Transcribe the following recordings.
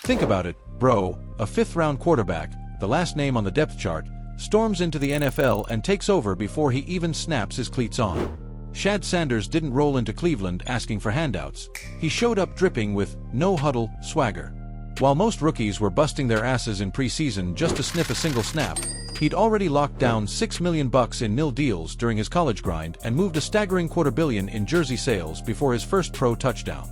Think about it, bro, a fifth-round quarterback, the last name on the depth chart, storms into the NFL and takes over before he even snaps his cleats on. Shad Sanders didn't roll into Cleveland asking for handouts. He showed up dripping with no-huddle swagger. While most rookies were busting their asses in preseason just to sniff a single snap, he'd already locked down $6 million in nil deals during his college grind and moved a staggering $250 million in jersey sales before his first pro touchdown.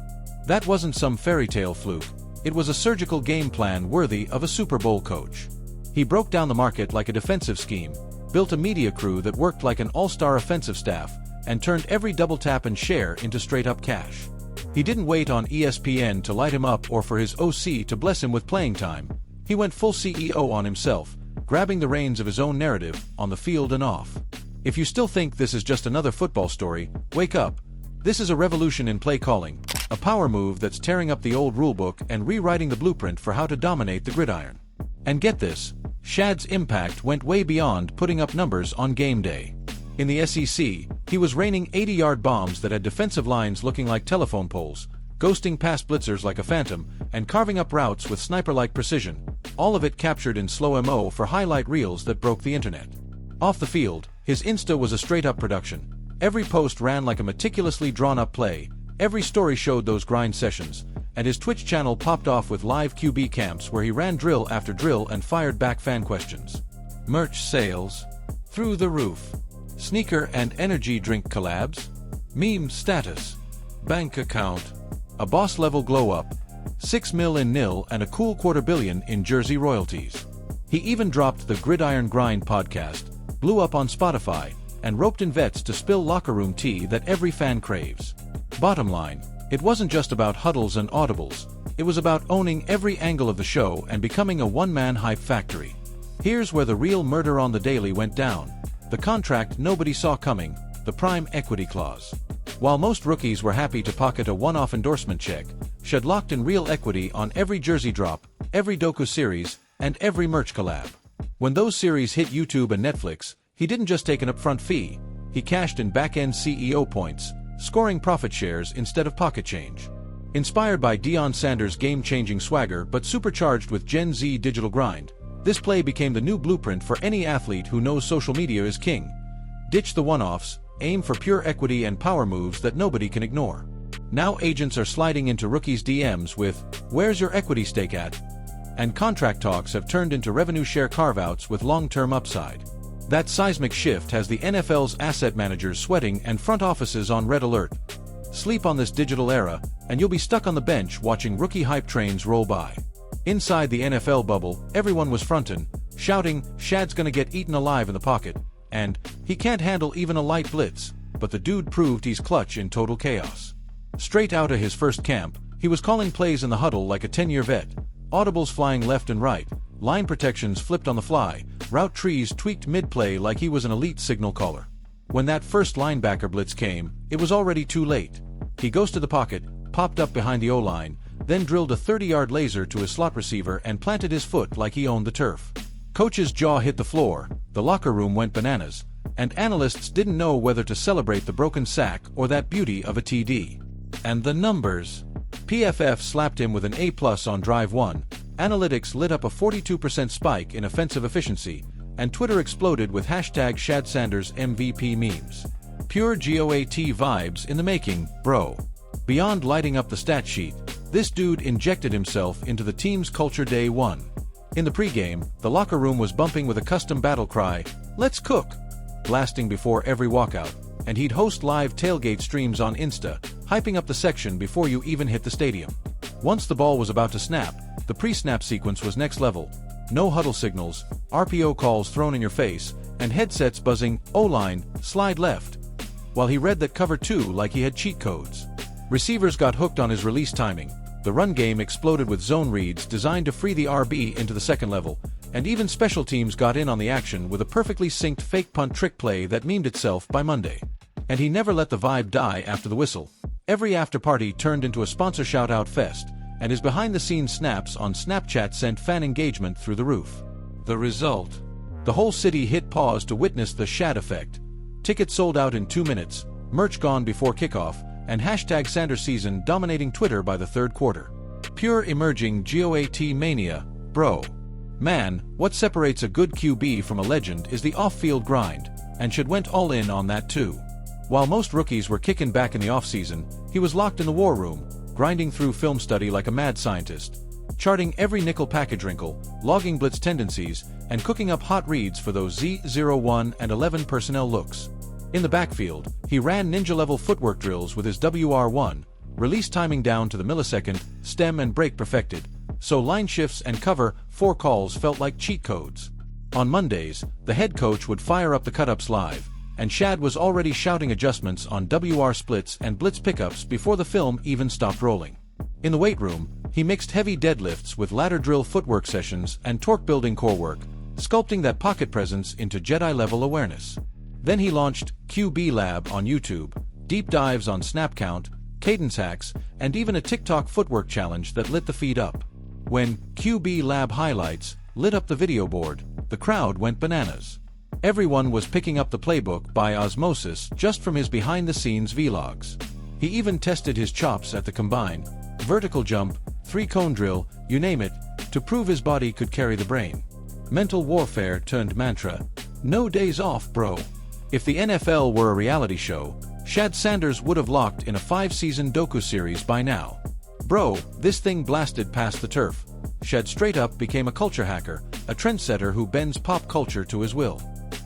That wasn't some fairy tale fluke. It was a surgical game plan worthy of a Super Bowl coach. He broke down the market like a defensive scheme, built a media crew that worked like an all-star offensive staff, and turned every double tap and share into straight-up cash. He didn't wait on ESPN to light him up or for his OC to bless him with playing time. He went full CEO on himself, grabbing the reins of his own narrative, on the field and off. If you still think this is just another football story, wake up. This is a revolution in play calling, a power move that's tearing up the old rulebook and rewriting the blueprint for how to dominate the gridiron. And get this, Shad's impact went way beyond putting up numbers on game day. In the SEC, he was raining 80-yard bombs that had defensive lines looking like telephone poles, ghosting past blitzers like a phantom, and carving up routes with sniper-like precision, all of it captured in slow-mo for highlight reels that broke the internet. Off the field, his Insta was a straight-up production. Every post ran like a meticulously drawn-up play, every story showed those grind sessions, and his Twitch channel popped off with live QB camps where he ran drill after drill and fired back fan questions. Merch sales? Through the roof. Sneaker and energy drink collabs? Meme status. Bank account. A boss-level glow-up. $6 million in nil and a cool $250 million in jersey royalties. He even dropped the Gridiron Grind podcast, blew up on Spotify, and roped in vets to spill locker room tea that every fan craves. Bottom line, it wasn't just about huddles and audibles. It was about owning every angle of the show and becoming a one-man hype factory. Here's where the real murder on the daily went down. The contract nobody saw coming, the prime equity clause. While most rookies were happy to pocket a one-off endorsement check, Shad locked in real equity on every jersey drop, every docu series, and every merch collab. When those series hit YouTube and Netflix, he didn't just take an upfront fee, he cashed in back-end CEO points, scoring profit shares instead of pocket change. Inspired by Deion Sanders' game-changing swagger but supercharged with Gen Z digital grind, this play became the new blueprint for any athlete who knows social media is king. Ditch the one-offs, aim for pure equity and power moves that nobody can ignore. Now agents are sliding into rookies' DMs with, "Where's your equity stake at?" And contract talks have turned into revenue share carve-outs with long-term upside. That seismic shift has the NFL's asset managers sweating and front offices on red alert. Sleep on this digital era, and you'll be stuck on the bench watching rookie hype trains roll by. Inside the NFL bubble, everyone was frontin', shouting, "Shad's gonna get eaten alive in the pocket," and "He can't handle even a light blitz," but the dude proved he's clutch in total chaos. Straight out of his first camp, he was calling plays in the huddle like a 10-year vet, audibles flying left and right, line protections flipped on the fly, route trees tweaked mid-play like he was an elite signal caller. When that first linebacker blitz came, it was already too late. He ghosted the pocket, popped up behind the O-line, then drilled a 30-yard laser to his slot receiver and planted his foot like he owned the turf. Coach's jaw hit the floor, the locker room went bananas, and analysts didn't know whether to celebrate the broken sack or that beauty of a TD. And the numbers. PFF slapped him with an A+ on drive 1, analytics lit up a 42% spike in offensive efficiency, and Twitter exploded with hashtag Shad Sanders MVP memes. Pure GOAT vibes in the making, bro. Beyond lighting up the stat sheet, this dude injected himself into the team's culture day one. In the pregame, the locker room was bumping with a custom battle cry, "Let's cook," blasting before every walkout, and he'd host live tailgate streams on Insta, hyping up the section before you even hit the stadium. Once the ball was about to snap, the pre-snap sequence was next level. No huddle signals, RPO calls thrown in your face, and headsets buzzing, "O-line, slide left," while he read that cover 2 like he had cheat codes. Receivers got hooked on his release timing. The run game exploded with zone reads designed to free the RB into the second level, and even special teams got in on the action with a perfectly synced fake punt trick play that memed itself by Monday. And he never let the vibe die after the whistle. Every after-party turned into a sponsor shout-out fest, and his behind-the-scenes snaps on Snapchat sent fan engagement through the roof. The result? The whole city hit pause to witness the Shad effect. Tickets sold out in 2 minutes, merch gone before kickoff, and hashtag Sanders season dominating Twitter by the third quarter. Pure emerging GOAT mania, bro. Man, what separates a good QB from a legend is the off-field grind, and Shad went all in on that too. While most rookies were kicking back in the offseason, he was locked in the war room, grinding through film study like a mad scientist, charting every nickel package wrinkle, logging blitz tendencies, and cooking up hot reads for those Z01 and 11 personnel looks. In the backfield, he ran ninja-level footwork drills with his WR1, release timing down to the millisecond, stem and break perfected, so line shifts and cover 4 calls felt like cheat codes. On Mondays, the head coach would fire up the cut-ups live, and Shad was already shouting adjustments on WR splits and blitz pickups before the film even stopped rolling. In the weight room, he mixed heavy deadlifts with ladder drill footwork sessions and torque-building core work, sculpting that pocket presence into Jedi-level awareness. Then he launched QB Lab on YouTube, deep dives on snap count, cadence hacks, and even a TikTok footwork challenge that lit the feed up. When QB Lab highlights lit up the video board, the crowd went bananas. Everyone was picking up the playbook by osmosis just from his behind-the-scenes vlogs. He even tested his chops at the combine, vertical jump, 3-cone drill, you name it, to prove his body could carry the brain. Mental warfare turned mantra. No days off, bro. If the NFL were a reality show, Shad Sanders would have locked in a 5-season docu-series by now. Bro, this thing blasted past the turf. Shad straight up became a culture hacker, a trendsetter who bends pop culture to his will.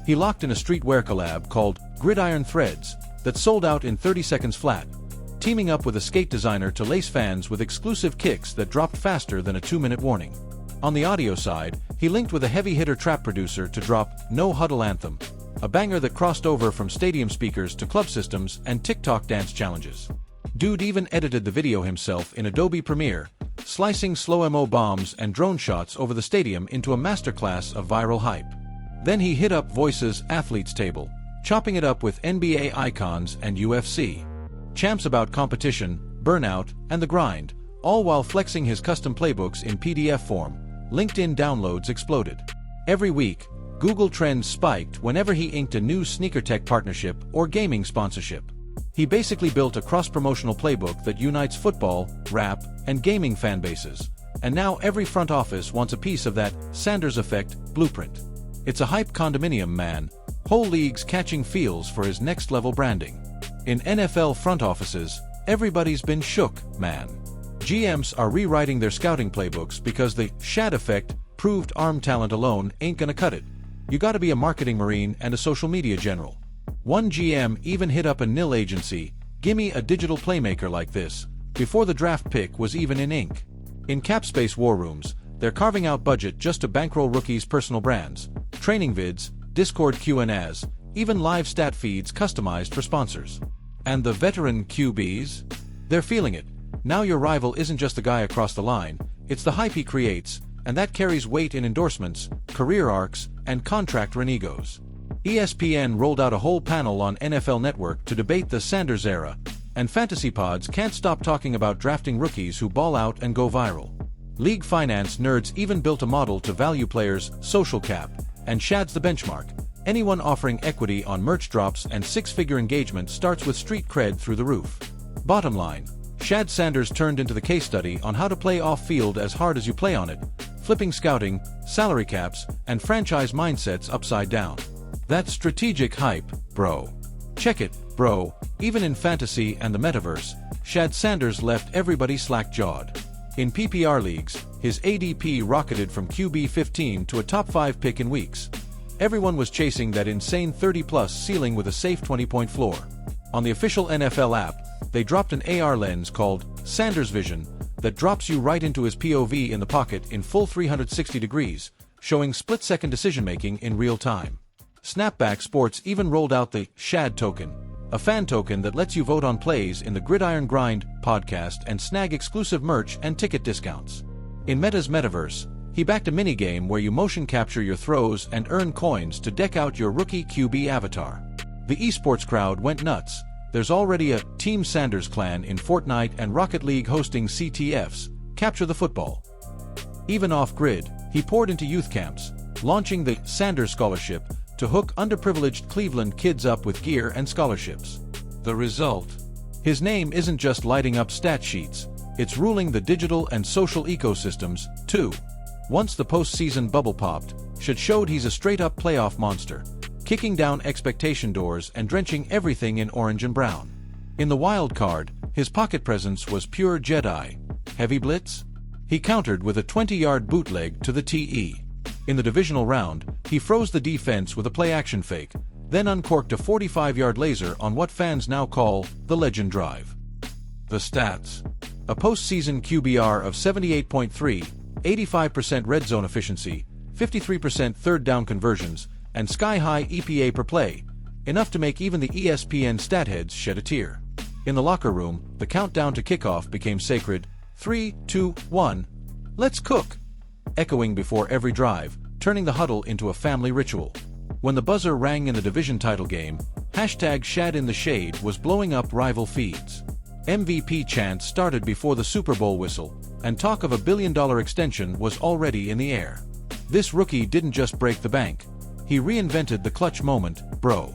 He locked in a streetwear collab called Gridiron Threads that sold out in 30 seconds flat, teaming up with a skate designer to lace fans with exclusive kicks that dropped faster than a 2-minute warning. On the audio side, he linked with a heavy-hitter trap producer to drop No Huddle Anthem, a banger that crossed over from stadium speakers to club systems and TikTok dance challenges. Dude even edited the video himself in Adobe Premiere, slicing slow-mo bombs and drone shots over the stadium into a masterclass of viral hype. Then he hit up Voice's Athletes Table, chopping it up with NBA icons and UFC champs about competition, burnout, and the grind, all while flexing his custom playbooks in PDF form. LinkedIn downloads exploded. Every week, Google Trends spiked whenever he inked a new sneaker tech partnership or gaming sponsorship. He basically built a cross-promotional playbook that unites football, rap, and gaming fan bases. And now every front office wants a piece of that Sanders effect blueprint. It's a hype condominium, man. Whole leagues catching feels for his next-level branding. In NFL front offices, everybody's been shook, man. GMs are rewriting their scouting playbooks because the Shad effect proved arm talent alone ain't gonna cut it. You gotta be a marketing marine and a social media general. One GM even hit up a nil agency, gimme a digital playmaker like this, before the draft pick was even in ink. In Capspace war rooms, they're carving out budget just to bankroll rookies' personal brands, training vids, Discord Q&As, even live stat feeds customized for sponsors. And the veteran QBs? They're feeling it. Now your rival isn't just the guy across the line, it's the hype he creates, and that carries weight in endorsements, career arcs, and contract renegos. ESPN rolled out a whole panel on NFL Network to debate the Sanders era, and fantasy pods can't stop talking about drafting rookies who ball out and go viral. League finance nerds even built a model to value players' social cap, and Shad's the benchmark. Anyone offering equity on merch drops and 6-figure engagement starts with street cred through the roof. Bottom line, Shad Sanders turned into the case study on how to play off-field as hard as you play on it, flipping scouting, salary caps, and franchise mindsets upside down. That's strategic hype, bro. Check it, bro. Even in fantasy and the metaverse, Shad Sanders left everybody slack-jawed. In PPR leagues, his ADP rocketed from QB 15 to a top 5 pick in weeks. Everyone was chasing that insane 30-plus ceiling with a safe 20-point floor. On the official NFL app, they dropped an AR lens called Sanders Vision that drops you right into his POV in the pocket in full 360 degrees, showing split-second decision-making in real time. Snapback Sports even rolled out the Shad token, a fan token that lets you vote on plays in the Gridiron Grind podcast and snag exclusive merch and ticket discounts. In Meta's Metaverse, he backed a minigame where you motion capture your throws and earn coins to deck out your rookie QB avatar. The esports crowd went nuts. There's already a Team Sanders clan in Fortnite and Rocket League hosting CTFs, Capture the Football. Even off-grid, he poured into youth camps, launching the Sanders Scholarship to hook underprivileged Cleveland kids up with gear and scholarships. The result? His name isn't just lighting up stat sheets, It's ruling the digital and social ecosystems, too. Once the postseason bubble popped, Shad showed he's a straight-up playoff monster, kicking down expectation doors and drenching everything in orange and brown. In the wild card, his pocket presence was pure Jedi. Heavy blitz? He countered with a 20-yard bootleg to the TE. In the divisional round, he froze the defense with a play-action fake, then uncorked a 45-yard laser on what fans now call the legend drive. The stats. A postseason QBR of 78.3, 85% red zone efficiency, 53% third down conversions, and sky-high EPA per play, enough to make even the ESPN stat heads shed a tear. In the locker room, the countdown to kickoff became sacred. 3, 2, 1, let's cook! Echoing before every drive, turning the huddle into a family ritual. When the buzzer rang in the division title game, #Shad in the Shade was blowing up rival feeds. MVP chants started before the Super Bowl whistle, and talk of a billion-dollar extension was already in the air. This rookie didn't just break the bank. He reinvented the clutch moment, bro.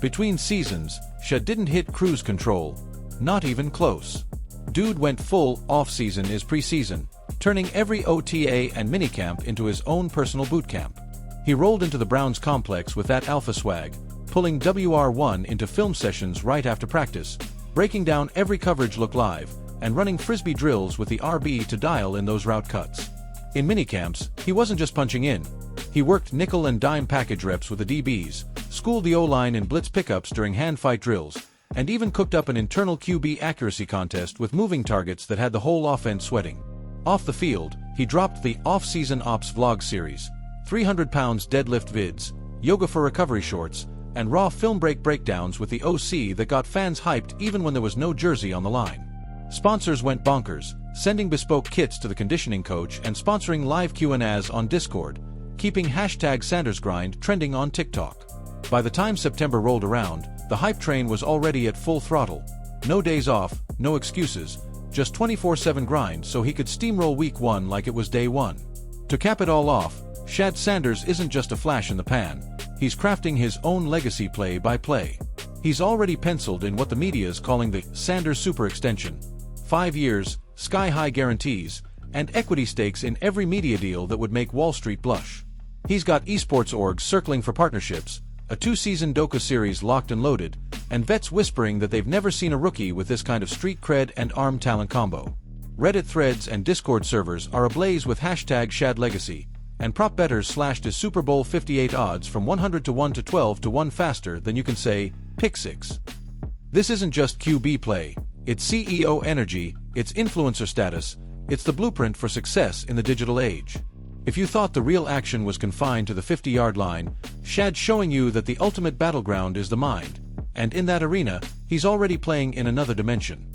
Between seasons, Shad didn't hit cruise control. Not even close. Dude went full off-season is preseason, turning every OTA and minicamp into his own personal boot camp. He rolled into the Browns complex with that alpha swag, pulling WR1 into film sessions right after practice, breaking down every coverage look live, and running frisbee drills with the RB to dial in those route cuts. In minicamps, he wasn't just punching in. He worked nickel and dime package reps with the DBs, schooled the O-line in blitz pickups during hand fight drills, and even cooked up an internal QB accuracy contest with moving targets that had the whole offense sweating. Off the field, he dropped the off-season ops vlog series, 300 pounds deadlift vids, yoga for recovery shorts, and raw film breakdowns with the OC that got fans hyped even when there was no jersey on the line. Sponsors went bonkers, sending bespoke kits to the conditioning coach and sponsoring live Q&As on Discord, keeping #SandersGrind trending on TikTok. By the time September rolled around, the hype train was already at full throttle. No days off, no excuses, just 24/7 grind so he could steamroll week 1 like it was day 1. To cap it all off, Shad Sanders isn't just a flash in the pan. He's crafting his own legacy play-by-play. He's already penciled in what the media is calling the Sanders Super Extension. 5 years, sky-high guarantees, and equity stakes in every media deal that would make Wall Street blush. He's got esports orgs circling for partnerships, a 2-season docu-series locked and loaded, and vets whispering that they've never seen a rookie with this kind of street cred and arm talent combo. Reddit threads and Discord servers are ablaze with #ShadLegacy, and prop bettors slashed his Super Bowl 58 odds from 100 to 1 to 12 to 1 faster than you can say, pick 6. This isn't just QB play, it's CEO energy, it's influencer status, it's the blueprint for success in the digital age. If you thought the real action was confined to the 50-yard line, Shad's showing you that the ultimate battleground is the mind, and in that arena, he's already playing in another dimension.